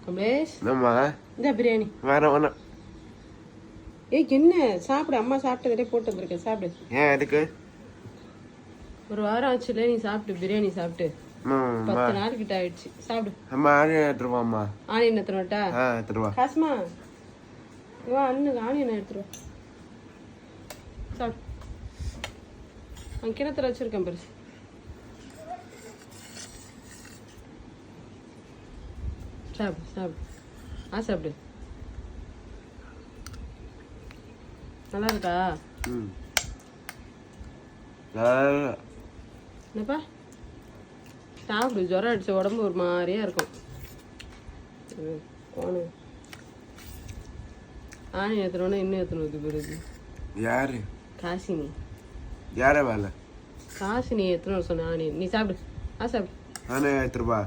கமலேஷ் என்னம்மா இந்த பிரியாணி வேற ஒன்றும் ஏய் என்ன சாப்பிடு, அம்மா சாப்பிட்டதே போட்டு வந்திருக்கேன், சாப்பிடு. ஏன் எதுக்கு? ஒரு வாரம் ஆச்சுல நீ சாப்பிட்டு, பிரியாணி சாப்பிட்டு 10 நாள் கிட்ட ஆயிடுச்சு. சாப்பிடு. அம்மா ஆனியன் எடுத்துருவாம்மா. ஆனியன் எடுத்துருவாட்டா? எடுத்துருவா. காசுமா வா, அண்ணனுக்கு ஆனியன் எடுத்துருவா. சாப்பிடு. அங்கே கிணத்துல வச்சிருக்கேன் பெருசு. சாப்பிடு சாப்பிடு. சாப்பிடு. நல்லா இருக்கா? என்னப்பா சாப்பிடு, ஜுரம் அடிச்ச உடம்பு ஒரு மாதிரியா இருக்கும். ஆணி ஏற்றுனோன்னா இன்னும் ஏற்றணும் பிறகு. யாரு? காசினி. யார வேலை? காசினி ஏற்றணும் சொன்ன ஆணி. நீ சாப்பிடு. சாப்பிடு. நானே எடுத்துருவா.